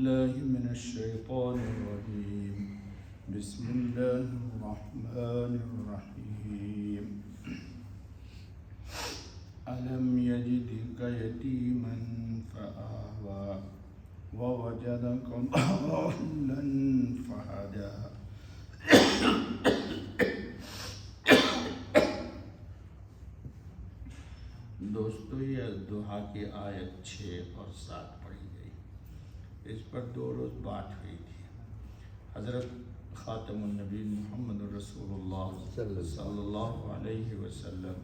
الله من الشيطان الرجيم بسم الله الرحمن الرحيم ألم يجدك يتيما فآوى ووجدك ضالا فهدى دوستو یہ الدحا کی آیت 6 اور 7 پڑھی گئی. اس پر 2 روز بات ہوئی تھی. حضرت خاتم النبی محمد رسول اللہ صلی اللہ علیہ وسلم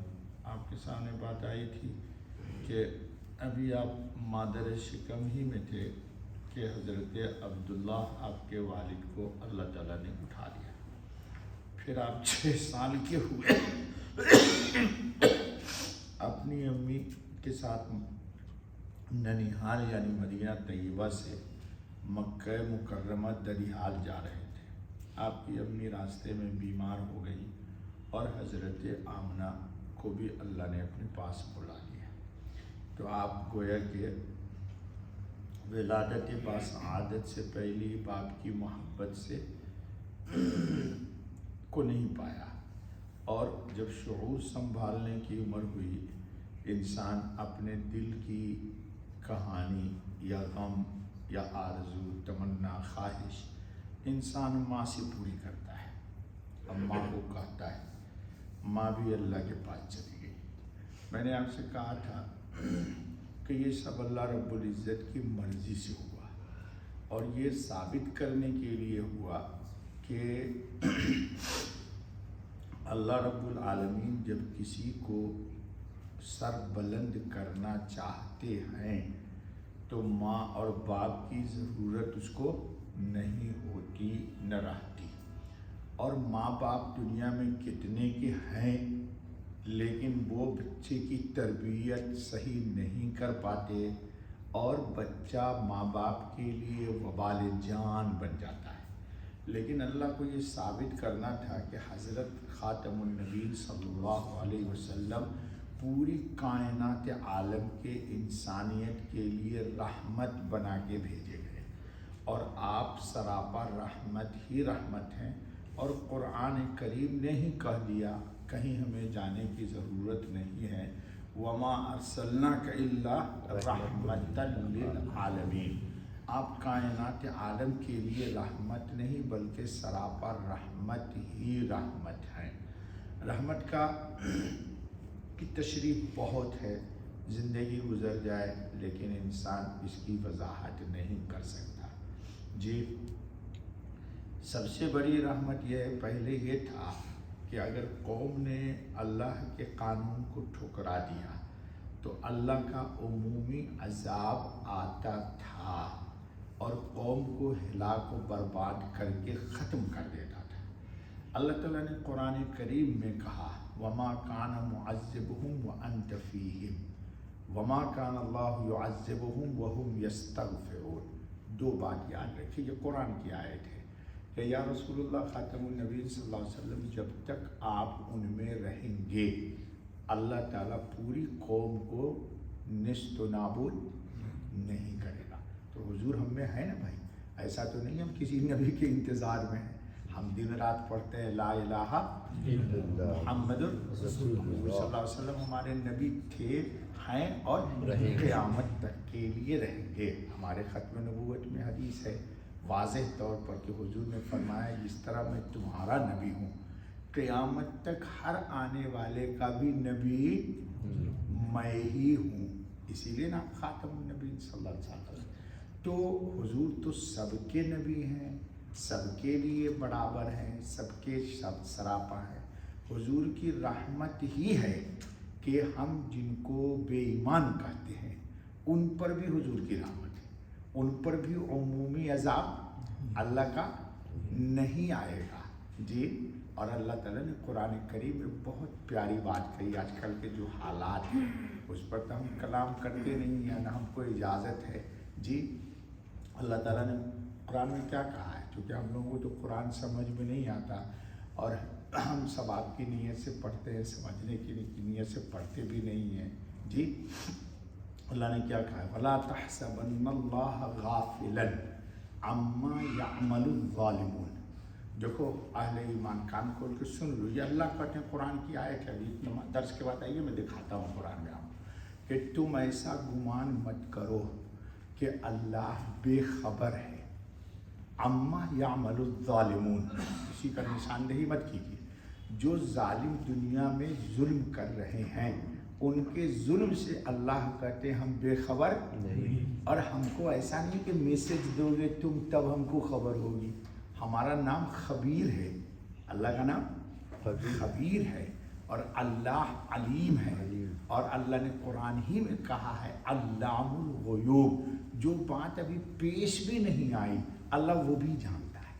آپ کے سامنے بات آئی تھی کہ ابھی آپ مادر شکم ہی میں تھے کہ حضرت عبداللہ آپ کے والد کو اللہ تعالیٰ نے اٹھا لیا. پھر آپ 6 سال کے ہوئے اپنی امی کے ساتھ ننیحال یعنی مدینہ طیبہ سے مکہ مکرمہ دریحال جا رہے تھے. آپ کی امی راستے میں بیمار ہو گئی اور حضرت آمنہ کو بھی اللہ نے اپنے پاس بلا لیا. تو آپ گویا کہ ولادت باسعادت سے پہلی باپ کی محبت سے کو نہیں پایا، اور جب شعور سنبھالنے کی عمر ہوئی انسان اپنے دل کی کہانی یا غم یا آرزو تمنا خواہش انسان ماں سے پوری کرتا ہے. اب ماں کو کہتا ہے، ماں بھی اللہ کے پاس چلی گئی. میں نے آپ سے کہا تھا کہ یہ سب اللہ رب العزت کی مرضی سے ہوا، اور یہ ثابت کرنے کے لیے ہوا کہ اللہ رب العالمین جب کسی کو سر بلند کرنا چاہتے ہیں تو ماں اور باپ کی ضرورت اس کو نہیں ہوتی نہ رہتی. اور ماں باپ دنیا میں کتنے کے ہیں لیکن وہ بچے کی تربیت صحیح نہیں کر پاتے، اور بچہ ماں باپ کے لیے وبال جان بن جاتا ہے. لیکن اللہ کو یہ ثابت کرنا تھا کہ حضرت خاتم النبی صلی اللہ علیہ وسلم پوری کائنات عالم کے انسانیت کے لیے رحمت بنا کے بھیجے گئے، اور آپ سراپا رحمت ہی رحمت ہیں. اور قرآن کریم نے ہی کہہ دیا، کہیں ہمیں جانے کی ضرورت نہیں ہے، وما ارسلناک الا رحمتا للعالمین. آپ کائنات عالم کے لیے رحمت نہیں بلکہ سراپا رحمت ہی رحمت ہیں. رحمت کی تشریح بہت ہے، زندگی گزر جائے لیکن انسان اس کی وضاحت نہیں کر سکتا. جی، سب سے بڑی رحمت یہ پہلے یہ تھا کہ اگر قوم نے اللہ کے قانون کو ٹھکرا دیا تو اللہ کا عمومی عذاب آتا تھا اور قوم کو ہلاک و برباد کر کے ختم کر دیتا تھا. اللہ تعالیٰ نے قرآن کریم میں کہا، وما کان معذبہم وانت فیہم وما کان اللہ یعذبہم وہم یستغفرون. 2 بات یاد رکھیے، یہ قرآن کی آیت ہے کہ یا رسول اللہ خاتم النبی صلی اللہ علیہ وسلم جب تک آپ ان میں رہیں گے اللہ تعالیٰ پوری قوم کو نیست و نابود نہیں کرے گا. تو حضور ہم میں ہے نا بھائی، ایسا تو نہیں ہم کسی نبی کے انتظار میں ہیں. ہم دن رات پڑھتے ہیں لا الہ الا اللہ محمد رسول اللہ صلی اللہ علیہ وسلم ہمارے نبی تھے، ہیں اور قیامت تک کے لیے رہیں گے. ہمارے ختم نبوت میں حدیث ہے واضح طور پر کہ حضور نے فرمایا جس طرح میں تمہارا نبی ہوں قیامت تک ہر آنے والے کا بھی نبی میں ہی ہوں. اسی لیے نا خاتم النبی صلی اللہ علیہ وسلم. تو حضور تو سب کے نبی ہیں، سب کے لیے برابر ہیں، سب کے سب سراپا ہیں. حضور کی رحمت ہی ہے کہ ہم جن کو بے ایمان کہتے ہیں ان پر بھی حضور کی رحمت ہے، ان پر بھی عمومی عذاب اللہ کا نہیں آئے گا. جی، اور اللہ تعالیٰ نے قرآن کریم میں بہت پیاری بات کہی. آج کل کے جو حالات ہیں اس پر تو ہم کلام کرتے نہیں ہیں، نہ ہم کو اجازت ہے. جی، اللہ تعالیٰ نے قرآن میں کیا کہا ہے؟ کیونکہ ہم لوگوں کو تو قرآن سمجھ میں نہیں آتا اور ہم ثواب کی نیت سے پڑھتے ہیں، سمجھنے کی نیت سے پڑھتے بھی نہیں ہیں. جی، اللہ نے کیا کہا ہے؟ وَلَا تَحْسَبَنَّ اللَّهَ غَافِلًا अम्मा यामलु ज़ालिमून। देखो अहले ईमान कान खोल के सुन लो, ये अल्लाह कहते हैं कुरान की आयत है। अभी दर्स के बाद आइए मैं दिखाता हूँ कुरान में आपको कि तुम ऐसा गुमान मत करो कि अल्लाह बेखबर है। अम्मा यामलु ज़ालिमून, किसी का निशानदेही मत कीजिए। जो जालिम दुनिया में जुल्म कर रहे हैं उनके जुल्म से अल्लाह कहते हैं हम बेखबर नहीं। और हमको ऐसा नहीं कि मैसेज दोगे तुम तब हमको खबर होगी। हमारा नाम खबीर है, अल्लाह का नाम खबीर है और अल्लाह अलीम है। और अल्लाह ने कुरान ही में कहा है अल्लामुल ग़ुयूब, जो बात अभी पेश भी नहीं आई अल्लाह वो भी जानता है।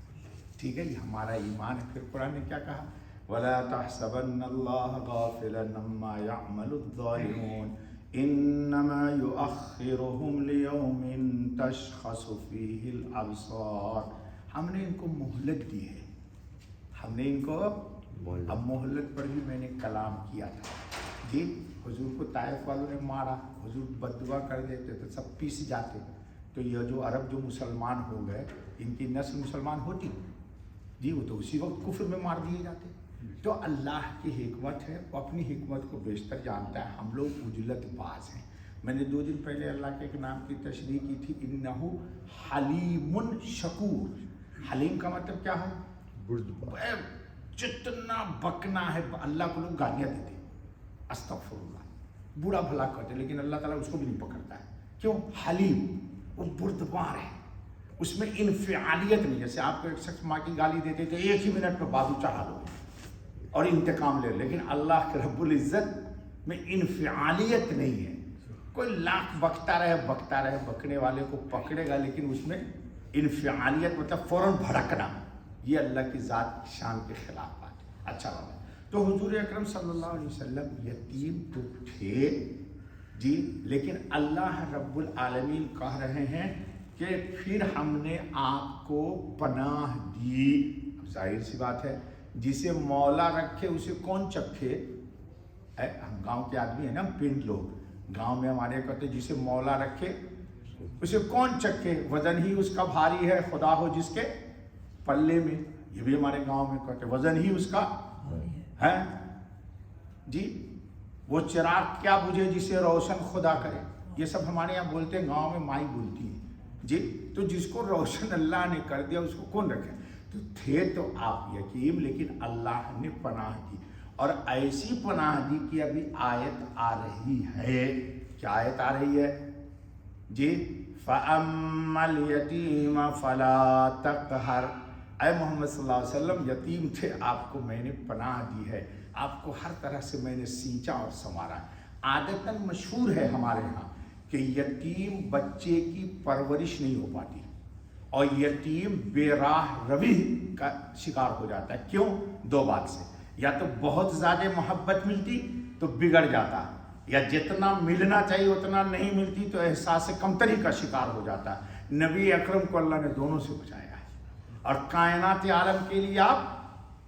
ठीक है, ये हमारा ईमान है। फिर कुरान ने क्या कहा, वला तहसबन्नल्लाह गाफिलन अम्मा यअमलुज़्ज़ालिमून इन्नमा युअख्खिरुहुम लियौमिन तशख़सु फीहिल अब्सार। हमने इनको मोहलत दी है, हमने इनको, अब मोहलत पर भी मैंने कलाम किया था जी। हुजूर को ताइफ वालों ने मारा, हुजूर बद्दुआ कर देते तो सब पीस जाते। तो ये जो अरब जो मुसलमान हो गए इनकी नस्ल मुसलमान होती जी, वो तो उसी वक्त कुफ्र में मार दिए जाते। तो अल्लाह की हिकमत है, वो अपनी हिकमत को बेशतर जानता है। हम लोग उजलत बाज हैं। मैंने 2 दिन पहले अल्लाह के एक नाम की तशरीह की थी, इन्नहु हलीमुन शकूर। हलीम का मतलब क्या है, जितना बकना है। अल्लाह को लोग गालियाँ देते, अस्तगफिरुल्लाह, बुरा भला कहते, लेकिन अल्लाह ताला उसको भी नहीं पकड़ता है। क्यों? हलीम, वो बुर्दबार है, उसमें इनफियालियत नहीं। जैसे आपको एक शख्स माँ की गाली देते तो 1 ही मिनट में बाजू चढ़ा लो और इंतकाम ले, लेकिन अल्लाह के रब्बुल इज़्ज़त में इनफियालियत नहीं है। कोई लाख बकता रहे, बकने वाले को पकड़ेगा, लेकिन उसमें इनफियालियत मतलब फ़ौरन भड़कना, ये अल्लाह की ज़ात की शान के खिलाफ बात है। अच्छा बात। तो हुजूर अकरम सल्लल्लाहु अलैहि वसल्लम यतीम तो थे जी, लेकिन अल्लाह रब्बुल आलमीन कह रहे हैं कि फिर हमने आपको पनाह दी। जाहिर सी बात है, जिसे मौला रखे उसे कौन चखे। हम गांव के आदमी है ना, पिंड लोग गांव में हमारे कहते जिसे मौला रखे उसे कौन चखे, वजन ही उसका भारी है खुदा हो जिसके पल्ले में। ये भी हमारे गांव में कहते वजन ही उसका है जी। वो चिराग क्या बुझे जिसे रोशन खुदा करे। ये सब हमारे यहाँ बोलते हैं, गांव में माई बोलती है जी। तो जिसको रोशन अल्लाह ने कर दिया उसको कौन रखे। तो थे तो आप यतीम, लेकिन अल्लाह ने पनाह दी, और ऐसी पनाह दी कि अभी आयत आ रही है। क्या आयत आ रही है जी, फ़अम्मल यतीम फ़ला तक़हर। ऐ मोहम्मद सल्लल्लाहु अलैहि वसल्लम, यतीम थे, आपको मैंने पनाह दी है, आपको हर तरह से मैंने सींचा और संवारा। आदतन मशहूर है हमारे यहाँ कि यतीम बच्चे की परवरिश नहीं हो पाती और यतीम बेराह रवी का शिकार हो जाता है। क्यों? 2 बात से, या तो बहुत ज़्यादा मोहब्बत मिलती तो बिगड़ जाता, या जितना मिलना चाहिए उतना नहीं मिलती तो एहसास कमतरी का शिकार हो जाता। नबी अकरम को अल्लाह ने दोनों से बचाया है, और कायनात आलम के लिए आप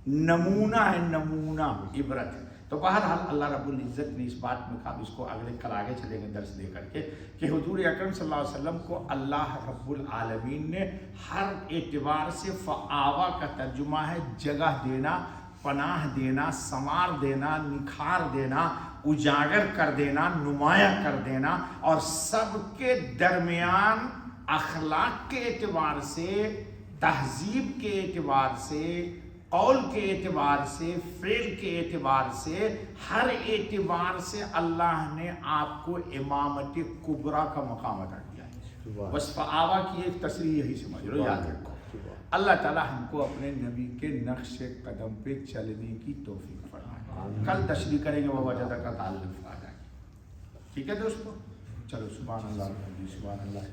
नमूना है, नमूना इबरत है। तो बहरहाल अल्लाह रब्बुल इज़्ज़त ने इस बात में कहा, इसको अगले कल आगे चलेंगे दर्स दे करके, कि हुजूर अकरम सल्लल्लाहु अलैहि वसल्लम को अल्लाह रब्बुल आलमीन ने हर एतबार से फ़आवा का तर्जुमा है जगह देना, पनाह देना, संवार देना, निखार देना, उजागर कर देना, नुमाया कर देना, और सबके दरमियान अखलाक के एतबार से, तहजीब के एतबार से, कौल के एतबार से, फेल के एतबार से, हर एतबार से अल्लाह ने आपको इमामत कुबरा का मकाम अता किया है। बस फ़आवा की एक तस्रीह यही समझ लो, याद रखो। अल्लाह ताला हमको अपने नबी के नक्श कदम पे चलने की तौफीक फरमाए। कल तशरीह करेंगे वो वजह का ताल्लुक़ आ जाए। ठीक है दोस्तों, चलो सुभान अल्लाह, सुभान अल्लाह।